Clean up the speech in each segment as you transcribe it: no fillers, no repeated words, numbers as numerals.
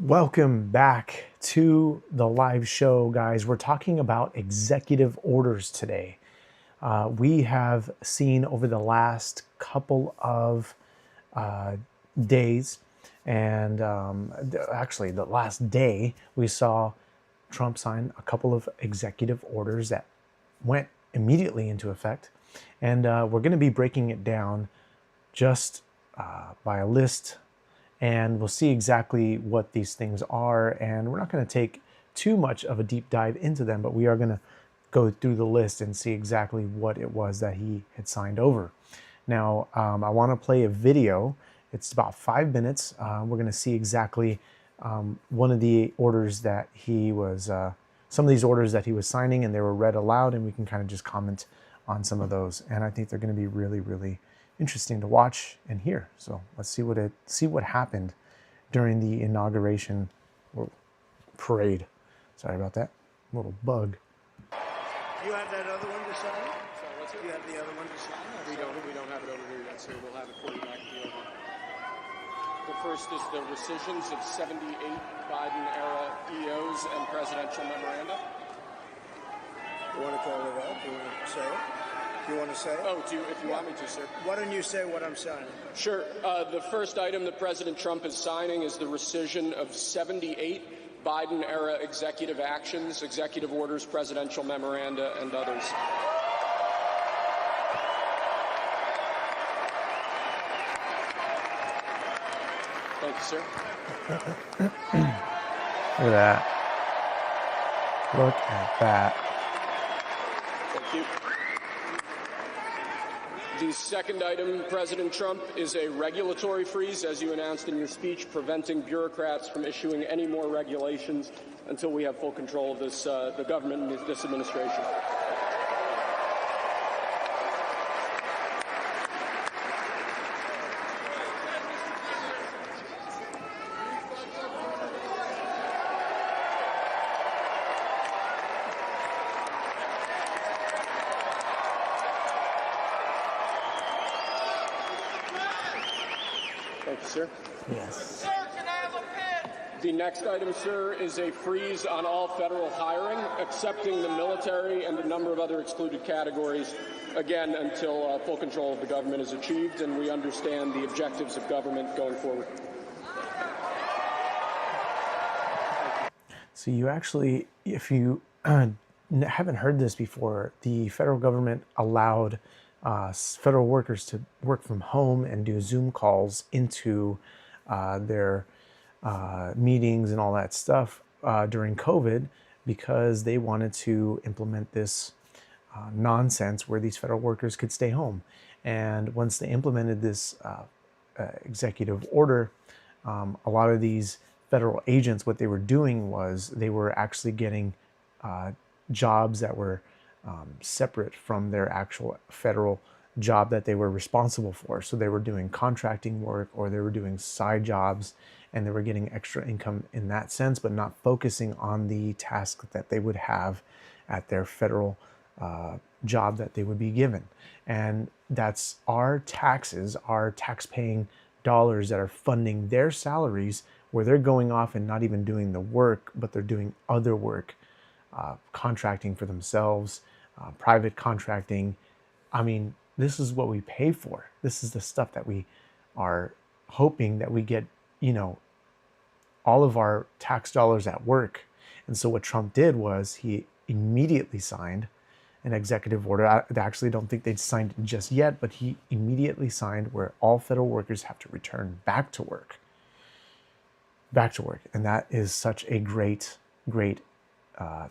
Welcome back to the live show, guys. We're talking about executive orders today. We have seen over the last couple of days, and actually the last day, we saw Trump sign a couple of executive orders that went immediately into effect. And we're going to be breaking it down just by a list, and we'll see exactly what these things are. And we're not going to take too much of a deep dive into them, but we are going to go through the list and see exactly what it was that he had signed over. Now, I want to play a video. It's about 5 minutes. We're going to see exactly one of the orders that he was, some of these orders that he was signing, and they were read aloud, and we can kind of just comment on some of those. And I think they're going to be really, really interesting to watch and hear. So let's see what happened during the inauguration parade. Sorry about that little bug. You have that other one to sign? Sorry, what's it? You have the other one to sign? We don't have it over here yet, sir. We'll have it for you back at the over. The first is the rescissions of 78 Biden-era EOs and presidential memoranda. You want to call it out? Do you want to say it? You want to say it? Oh, if you want me to, sir. Why don't you say what I'm signing? Sure. The first item that President Trump is signing is the rescission of 78 Biden-era executive actions, executive orders, presidential memoranda, and others. Thank you, sir. Look at that. Look at that. Thank you. The second item, President Trump, is a regulatory freeze, as you announced in your speech, preventing bureaucrats from issuing any more regulations until we have full control of this, the government and this administration. Thank you, sir. Yes. Sir, can I have a pen? The next item, sir, is a freeze on all federal hiring, excepting the military and a number of other excluded categories, again, until full control of the government is achieved and we understand the objectives of government going forward. So you actually, if you haven't heard this before, the federal government allowed federal workers to work from home and do Zoom calls into their meetings and all that stuff during COVID, because they wanted to implement this nonsense where these federal workers could stay home. And once they implemented this executive order, a lot of these federal agents, what they were doing was they were actually getting jobs that were separate from their actual federal job that they were responsible for. So they were doing contracting work, or they were doing side jobs, and they were getting extra income in that sense, but not focusing on the task that they would have at their federal job that they would be given. And that's our taxes, our tax-paying dollars that are funding their salaries, where they're going off and not even doing the work, but they're doing other work, contracting for themselves, private contracting. I mean, this is what we pay for. This is the stuff that we are hoping that we get, all of our tax dollars at work. And so what Trump did was he immediately signed an executive order. I actually don't think they'd signed it just yet, but he immediately signed where all federal workers have to return back to work. Back to work. And that is such a great, great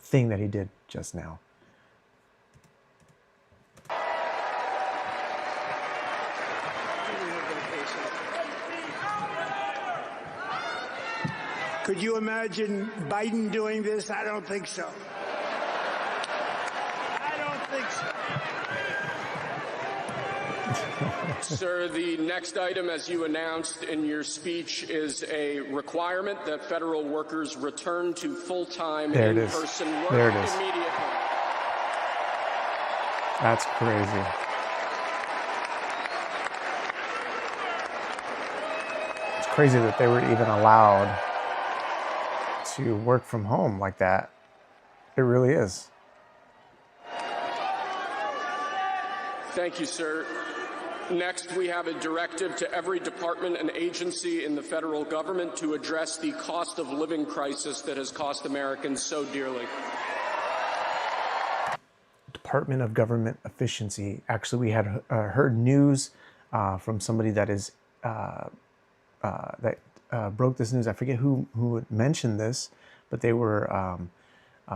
thing that he did just now. Could you imagine Biden doing this? I don't think so. I don't think so. Sir, the next item, as you announced in your speech, is a requirement that federal workers return to full-time in-person work immediately. That's crazy. It's crazy that they were even allowed to work from home like that. It really is. Thank you, sir. Next, we have a directive to every department and agency in the federal government to address the cost of living crisis that has cost Americans so dearly. Department of Government Efficiency. Actually, we had heard news from somebody that is broke this news. I forget who mentioned this, but they were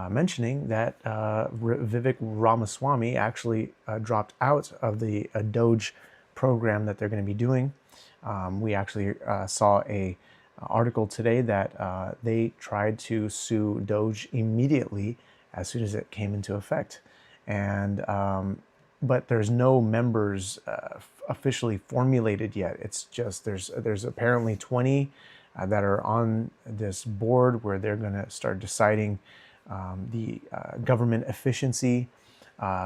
mentioning that Vivek Ramaswamy actually dropped out of the Doge program that they're going to be doing. We actually saw a article today that they tried to sue Doge immediately as soon as it came into effect, and but there's no members officially formulated yet. It's just there's apparently 20 that are on this board where they're going to start deciding the government efficiency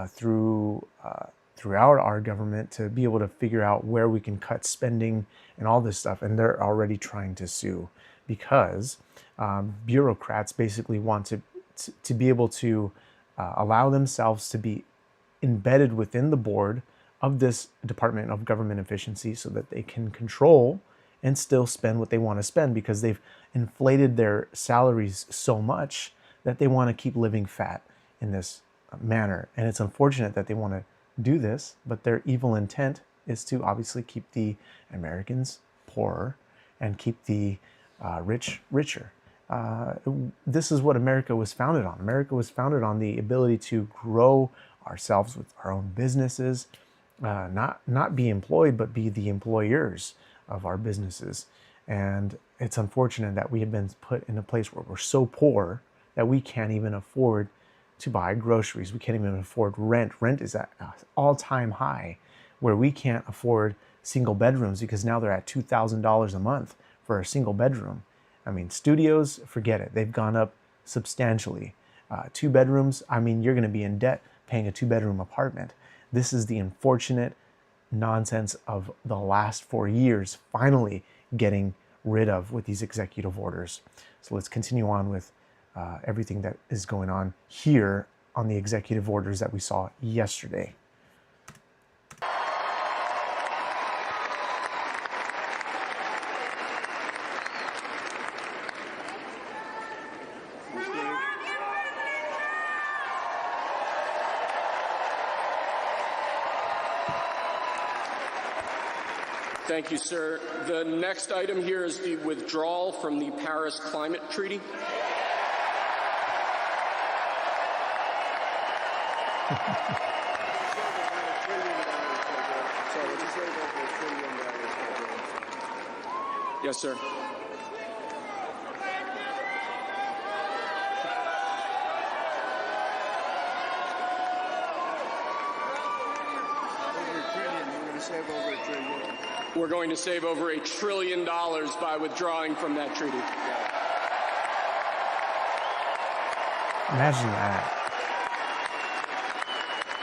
throughout our government to be able to figure out where we can cut spending and all this stuff. And they're already trying to sue because bureaucrats basically want to be able to allow themselves to be embedded within the board of this Department of Government Efficiency so that they can control and still spend what they want to spend, because they've inflated their salaries so much that they want to keep living fat in this manner. And it's unfortunate that they want to do this, but their evil intent is to obviously keep the Americans poorer and keep the rich richer. This is what America was founded on. America was founded on the ability to grow ourselves with our own businesses, not be employed, but be the employers of our businesses. And it's unfortunate that we have been put in a place where we're so poor that we can't even afford to buy groceries. We can't even afford rent. Rent is at an all-time high, where we can't afford single bedrooms because now they're at $2,000 a month for a single bedroom. I mean, studios, forget it. They've gone up substantially. 2 bedrooms, I mean, you're going to be in debt paying a 2-bedroom apartment. This is the unfortunate nonsense of the last 4 years finally getting rid of with these executive orders. So let's continue on with everything that is going on here on the executive orders that we saw yesterday. Thank you, sir. The next item here is the withdrawal from the Paris Climate Treaty. Yes, sir. We're going to save over $1 trillion by withdrawing from that treaty. Imagine that.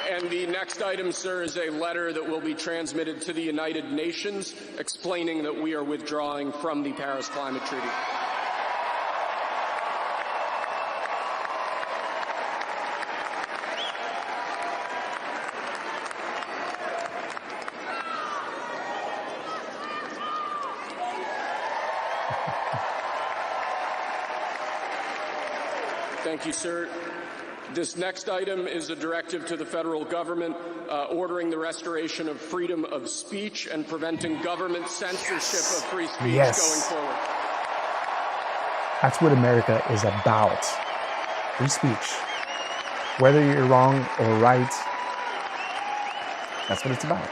And the next item, sir, is a letter that will be transmitted to the United Nations explaining that we are withdrawing from the Paris Climate Treaty. Thank you, sir. This next item is a directive to the federal government ordering the restoration of freedom of speech and preventing government censorship of free speech going forward. That's what America is about. Free speech. Whether you're wrong or right, that's what it's about.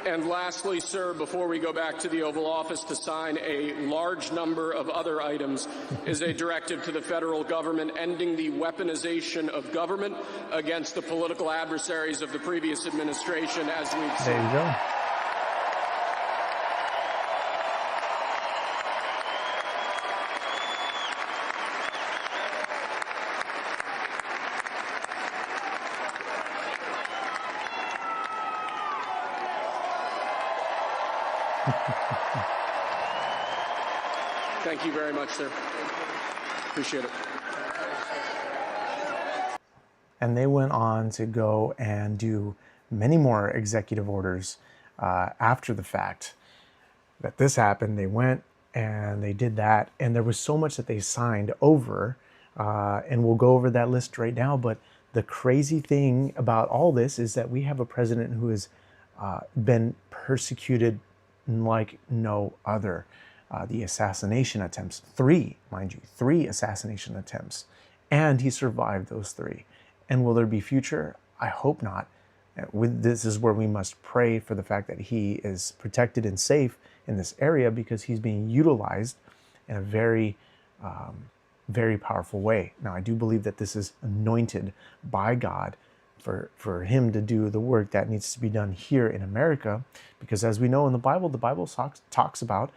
And lastly, sir, before we go back to the Oval Office to sign a large number of other items, is a directive to the federal government ending the weaponization of government against the political adversaries of the previous administration, as we've seen. There you go. Thank you very much, sir. Appreciate it. And they went on to go and do many more executive orders after the fact that this happened. They went and they did that. And there was so much that they signed over. And we'll go over that list right now. But the crazy thing about all this is that we have a president who has been persecuted like no other. The assassination attempts, 3, mind you, 3 assassination attempts. And he survived those 3. And will there be future? I hope not. This is where we must pray for the fact that he is protected and safe in this area, because he's being utilized in a very, very powerful way. Now, I do believe that this is anointed by God for him to do the work that needs to be done here in America, because as we know in the Bible talks about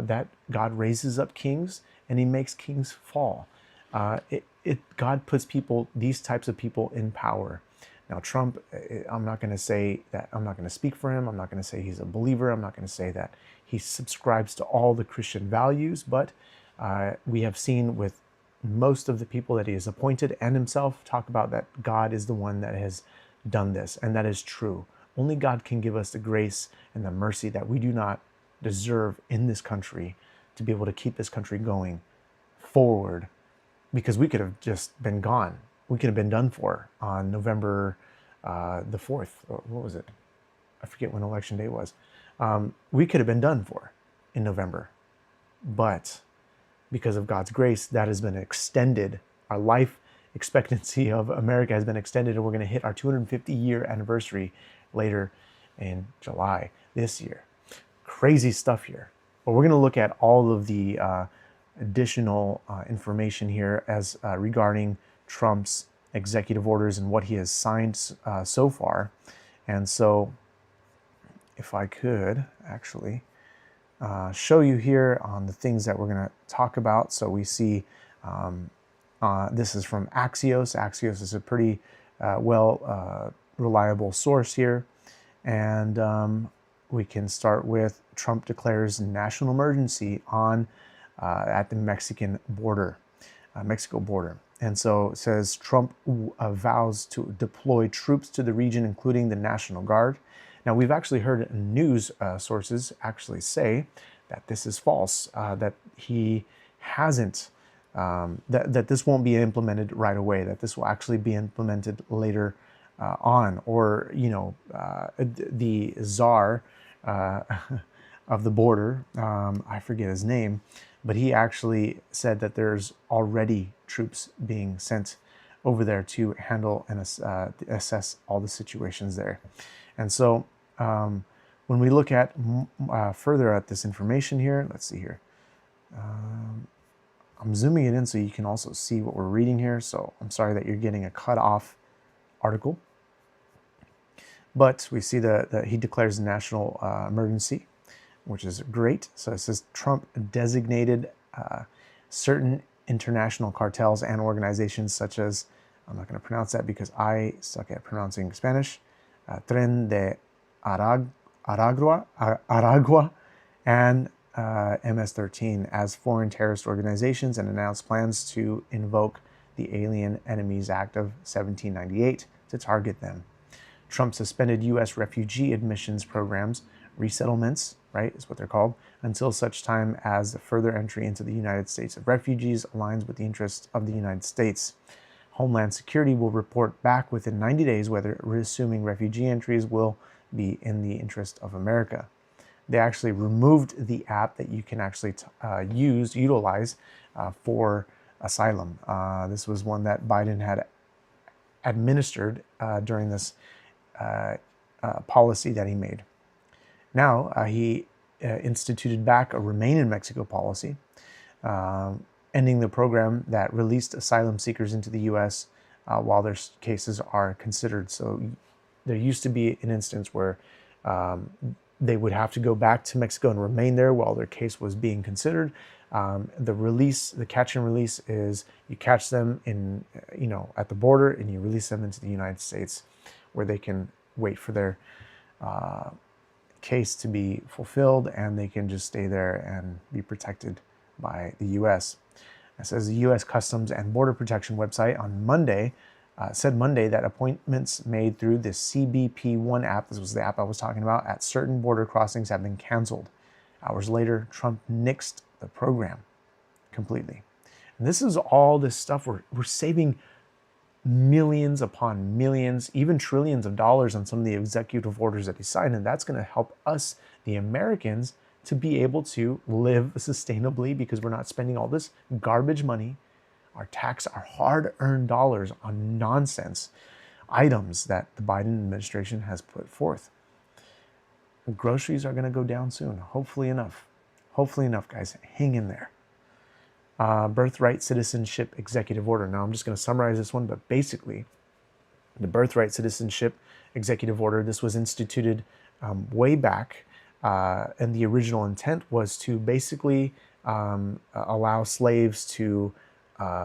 that God raises up kings and he makes kings fall. God puts these types of people in power. Now, Trump, I'm not going to say that, I'm not going to speak for him. I'm not going to say he's a believer. I'm not going to say that he subscribes to all the Christian values, but we have seen with most of the people that he has appointed and himself talk about that God is the one that has done this, and that is true. Only God can give us the grace and the mercy that we do not deserve in this country to be able to keep this country going forward, because we could have just been gone. We could have been done for on November the 4th. Or what was it? I forget when election day was. We could have been done for in November. But because of God's grace, that has been extended. Our life expectancy of America has been extended, and we're going to hit our 250-year anniversary later in July this year. Crazy stuff here. But we're going to look at all of the additional information here as regarding Trump's executive orders and what he has signed so far. And so if I could actually show you here on the things that we're going to talk about. So we see this is from Axios. Axios is a pretty reliable source here. And we can start with Trump declares national emergency on at the Mexico border. And so it says Trump vows to deploy troops to the region, including the National Guard. Now, we've actually heard news sources actually say that this is false, that he hasn't, that this won't be implemented right away, that this will actually be implemented later on, or, the czar of the border, I forget his name, but he actually said that there's already troops being sent over there to handle and assess all the situations there. And so when we look at further at this information here, let's see here. I'm zooming it in so you can also see what we're reading here. So I'm sorry that you're getting a cut off article. But we see that he declares a national emergency, which is great. So it says Trump designated certain international cartels and organizations such as, I'm not going to pronounce that because I suck at pronouncing Spanish, Tren de Aragua and MS-13 as foreign terrorist organizations, and announced plans to invoke the Alien Enemies Act of 1798 to target them. Trump suspended U.S. refugee admissions programs, resettlements, right, is what they're called, until such time as the further entry into the United States of refugees aligns with the interests of the United States. Homeland Security will report back within 90 days whether resuming refugee entries will be in the interest of America. They actually removed the app that you can actually utilize for asylum. This was one that Biden had administered during this policy that he made. Now, he instituted back a Remain in Mexico policy, ending the program that released asylum seekers into the U.S. While their cases are considered. So there used to be an instance where they would have to go back to Mexico and remain there while their case was being considered. The catch and release is you catch them in, at the border and you release them into the United States, where they can wait for their case to be fulfilled, and they can just stay there and be protected by the U.S. It says the U.S. Customs and Border Protection website on Monday said Monday that appointments made through the CBP One app, this was the app I was talking about, at certain border crossings have been canceled. Hours later, Trump nixed the program completely. And this is all this stuff we're saving millions upon millions, even trillions of dollars on some of the executive orders that he signed. And that's going to help us, the Americans, to be able to live sustainably because we're not spending all this garbage money, our hard-earned dollars on nonsense items that the Biden administration has put forth. The groceries are going to go down soon, hopefully enough. Hopefully enough, guys. Hang in there. Birthright Citizenship Executive Order. Now, I'm just going to summarize this one, but basically, the Birthright Citizenship Executive Order, this was instituted way back, and the original intent was to basically allow slaves to,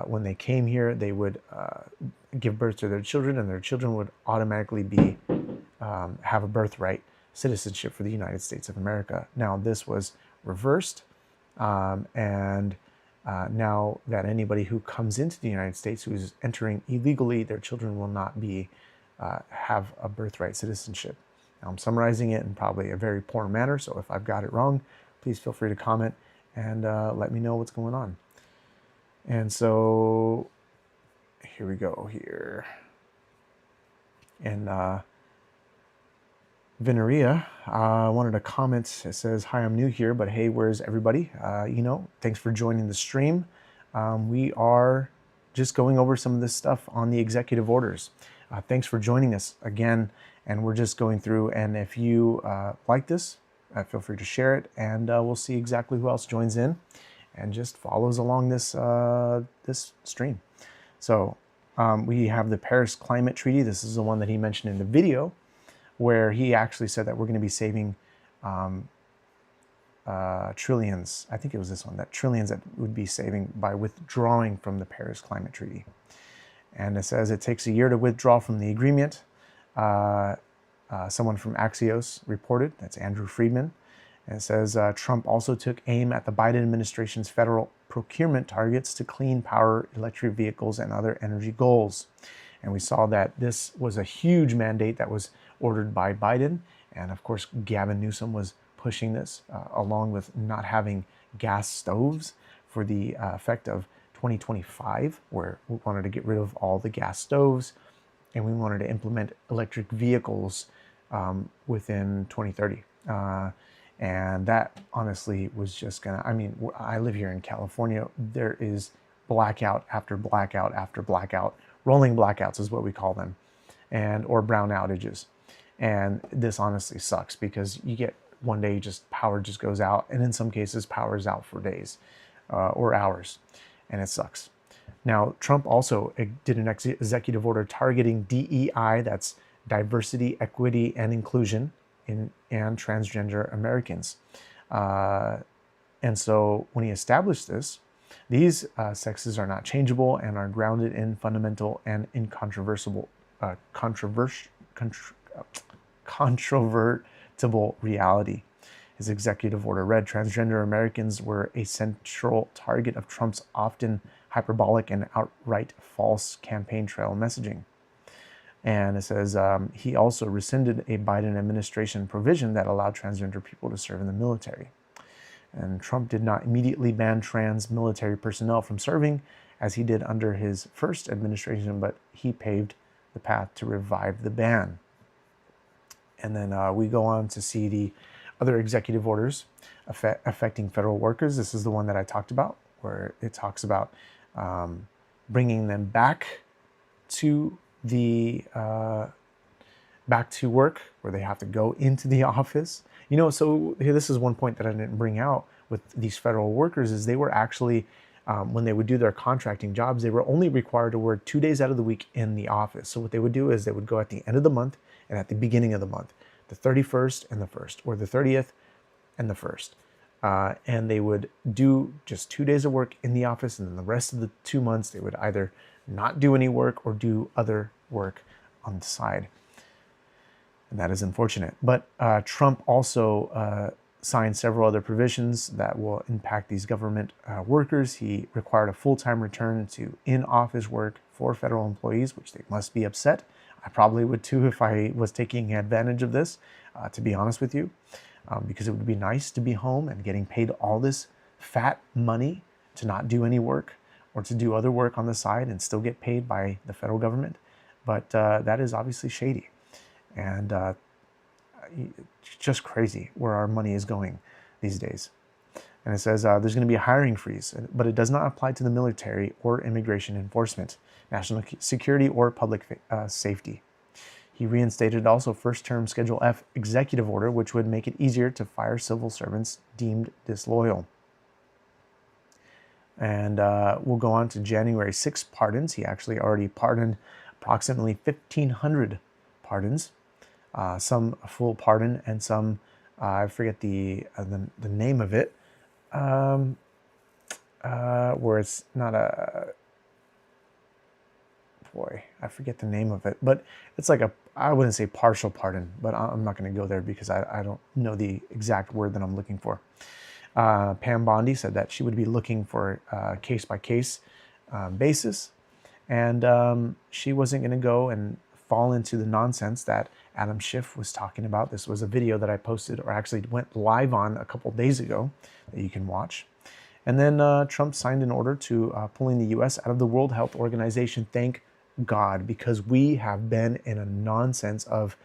when they came here, they would give birth to their children, and their children would automatically have a birthright citizenship for the United States of America. Now, this was reversed, and now that anybody who comes into the United States who is entering illegally, their children will not have a birthright citizenship. Now, I'm summarizing it in probably a very poor manner, so if I've got it wrong, please feel free to comment and let me know what's going on. And so here we go here. And Veneria wanted to comment. It says, "Hi, I'm new here, but hey, where's everybody? Thanks for joining the stream. We are just going over some of this stuff on the executive orders. Thanks for joining us again, and we're just going through. And if you like this, feel free to share it, and we'll see exactly who else joins in and just follows along this this stream. So we have the Paris Climate Treaty. This is the one that he mentioned in the video, where he actually said that we're going to be saving trillions. I think it was this one, that trillions that would be saving by withdrawing from the Paris Climate Treaty. And it says it takes a year to withdraw from the agreement. Someone from Axios reported, that's Andrew Friedman. And it says Trump also took aim at the Biden administration's federal procurement targets to clean power, electric vehicles, and other energy goals. And we saw that this was a huge mandate that was ordered by Biden. And of course, Gavin Newsom was pushing this, along with not having gas stoves for the effect of 2025, where we wanted to get rid of all the gas stoves, and we wanted to implement electric vehicles within 2030. And that honestly was just gonna, I live here in California. There is blackout after blackout after blackout. Rolling blackouts is what we call them, or brown outages. And this honestly sucks because you get one day power just goes out, and in some cases power is out for days or hours, and it sucks. Now, Trump also did an executive order targeting DEI, that's diversity, equity, and inclusion, and transgender Americans. And so when he established this, these sexes are not changeable and are grounded in fundamental and incontrovertible, controvertible reality. His executive order read, transgender Americans were a central target of Trump's often hyperbolic and outright false campaign trail messaging. And it says he also rescinded a Biden administration provision that allowed transgender people to serve in the military. And Trump did not immediately ban trans military personnel from serving, as he did under his first administration, but he paved the path to revive the ban. And then we go on to see the other executive orders affecting federal workers. This is the one that I talked about, where it talks about bringing them back to work, where they have to go into the office. So here, this is one point that I didn't bring out with these federal workers, is they were actually, when they would do their contracting jobs, they were only required to work 2 days out of the week in the office. So what they would do is they would go at the end of the month and at the beginning of the month, the 31st and the 1st, or the 30th and the 1st. And they would do just 2 days of work in the office, and then the rest of the 2 months, they would either not do any work or do other work on the side. And that is unfortunate. But Trump also signed several other provisions that will impact these government workers. He required a full-time return to in-office work for federal employees, which they must be upset. I probably would too if I was taking advantage of this, to be honest with you, because it would be nice to be home and getting paid all this fat money to not do any work or to do other work on the side and still get paid by the federal government. But that is obviously shady. And it's just crazy where our money is going these days. And it says there's going to be a hiring freeze, but it does not apply to the military or immigration enforcement, national security, or public safety. He reinstated also first-term Schedule F executive order, which would make it easier to fire civil servants deemed disloyal. And we'll go on to January 6 pardons. He actually already pardoned approximately 1,500 pardons. Some a full pardon and some, I forget the name of it, where it's not a, boy, I forget the name of it, but it's like I wouldn't say partial pardon, but I'm not going to go there because I don't know the exact word that I'm looking for. Pam Bondi said that she would be looking for a case-by-case basis, and she wasn't going to go and fall into the nonsense that Adam Schiff was talking about. This was a video that I posted, or actually went live on a couple days ago, that you can watch. And then Trump signed an order to pulling the U.S. out of the World Health Organization. Thank God, because we have been in a nonsense of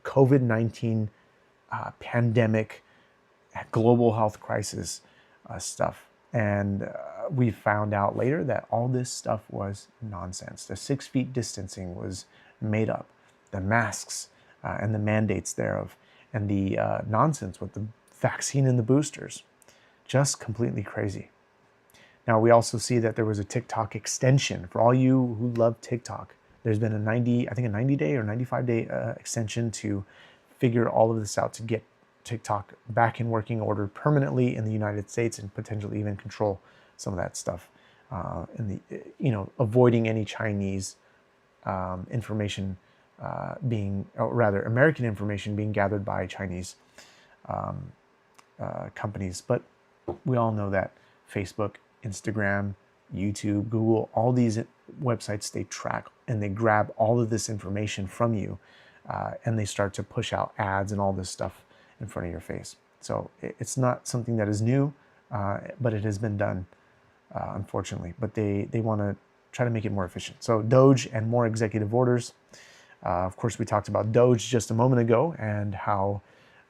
COVID-19 pandemic, global health crisis stuff. And we found out later that all this stuff was nonsense. The 6 feet distancing was made up. The masks and the mandates thereof, and the nonsense with the vaccine and the boosters. Just completely crazy. Now, we also see that there was a TikTok extension. For all you who love TikTok, there's been a 90-day or 95-day extension to figure all of this out, to get TikTok back in working order permanently in the United States, and potentially even control some of that stuff. Avoiding any Chinese information American information being gathered by Chinese companies. But we all know that Facebook, Instagram, YouTube, Google, all these websites, they track and they grab all of this information from you, and they start to push out ads and all this stuff in front of your face. So it's not something that is new, but it has been done, unfortunately. But they want to try to make it more efficient. So Doge and more executive orders. Of course, we talked about Doge just a moment ago, and how,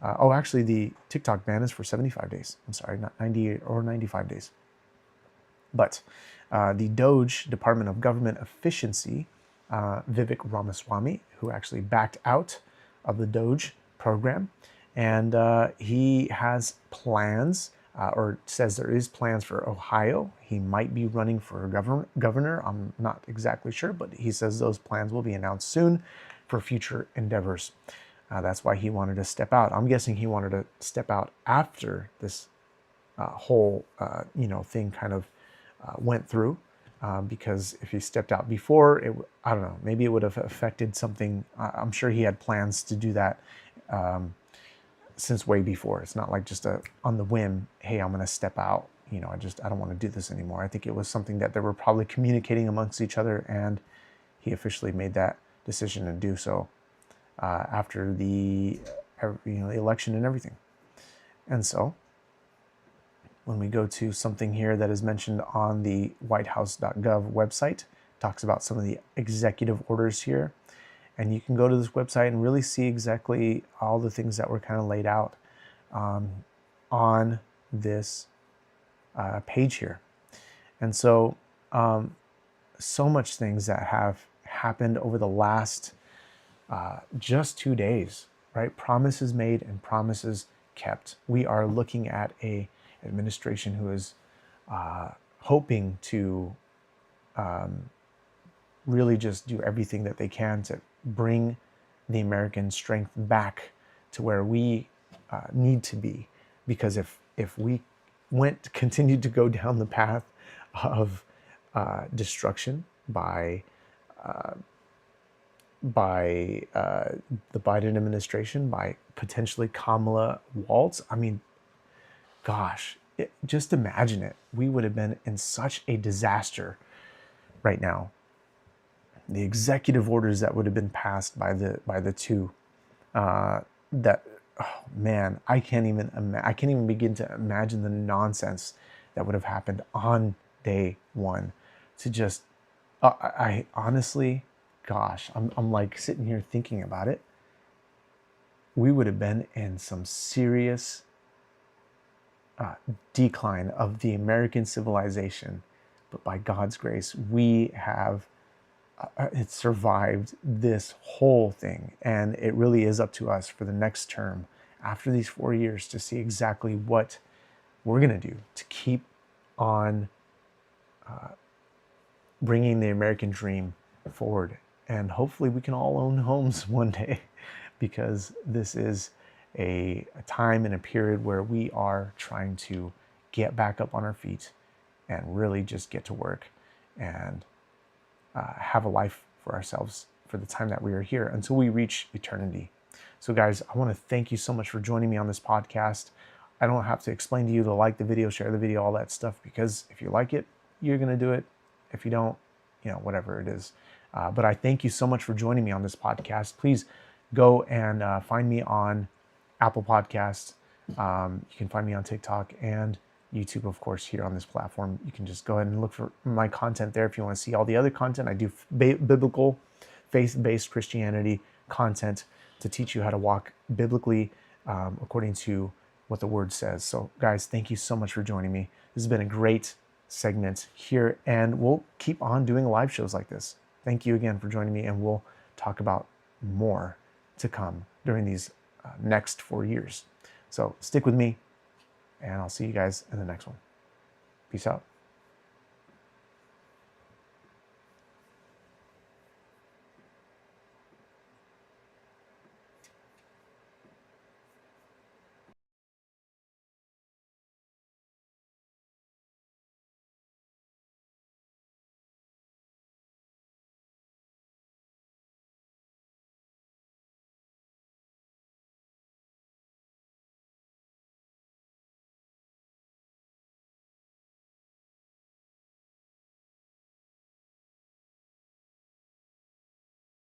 actually the TikTok ban is for 75 days. I'm sorry, not 90 or 95 days. But the Doge Department of Government Efficiency, Vivek Ramaswamy, who actually backed out of the Doge program, and he has plans, or says there is plans for Ohio. He might be running for governor. I'm not exactly sure, but he says those plans will be announced soon for future endeavors. That's why he wanted to step out. I'm guessing he wanted to step out after this whole thing kind of went through, because if he stepped out before, I don't know, maybe it would have affected something. I'm sure he had plans to do that since way before. It's not like just on the whim, hey, I'm going to step out. I don't want to do this anymore. I think it was something that they were probably communicating amongst each other, and he officially made that decision to do so after the election and everything. And so when we go to something here that is mentioned on the whitehouse.gov website, talks about some of the executive orders here. And you can go to this website and really see exactly all the things that were kind of laid out on this page here. And so, so much things that have happened over the last just 2 days, right? Promises made and promises kept. We are looking at a administration who is hoping to really just do everything that they can to bring the American strength back to where we need to be. Because if we continued to go down the path of destruction by the Biden administration, by potentially Kamala Waltz, I mean, gosh, just imagine it. We would have been in such a disaster right now. The executive orders that would have been passed by the two, that, oh man, I can't even begin to imagine the nonsense that would have happened on day one. To just, I honestly, gosh, I'm like sitting here thinking about it. We would have been in some serious decline of the American civilization, but by God's grace, we have it survived this whole thing, and it really is up to us for the next term after these 4 years to see exactly what we're going to do to keep on bringing the American dream forward. And hopefully we can all own homes one day, because this is a time and a period where we are trying to get back up on our feet and really just get to work and have a life for ourselves for the time that we are here until we reach eternity. So guys, I want to thank you so much for joining me on this podcast. I don't have to explain to you to like the video, share the video, all that stuff, because if you like it, you're going to do it. If you don't, whatever it is. But I thank you so much for joining me on this podcast. Please go and find me on Apple Podcasts. You can find me on TikTok and YouTube, of course, here on this platform. You can just go ahead and look for my content there if you want to see all the other content. I do biblical, faith-based Christianity content to teach you how to walk biblically according to what the Word says. So, guys, thank you so much for joining me. This has been a great segment here, and we'll keep on doing live shows like this. Thank you again for joining me, and we'll talk about more to come during these next 4 years. So stick with me, and I'll see you guys in the next one. Peace out.